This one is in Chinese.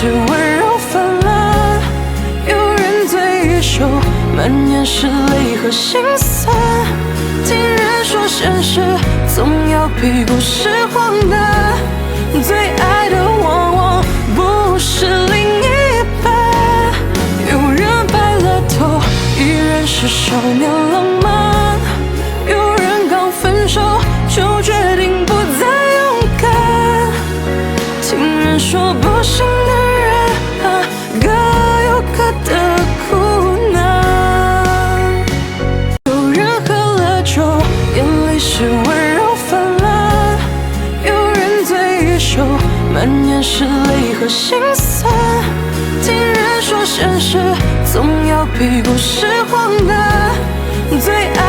是温柔泛滥，有人对越秀，满眼是泪和心酸。听人说现实总要比故事荒诞，最爱的往往不是另一半。有人白了头，依然是少年浪漫，有人刚分手就决定不再勇敢。听人说不幸的人各有各的苦难，有人喝了酒眼里是温柔泛滥，有人对越秀，满眼是泪和心酸。听人说现实总要比故事荒诞，最爱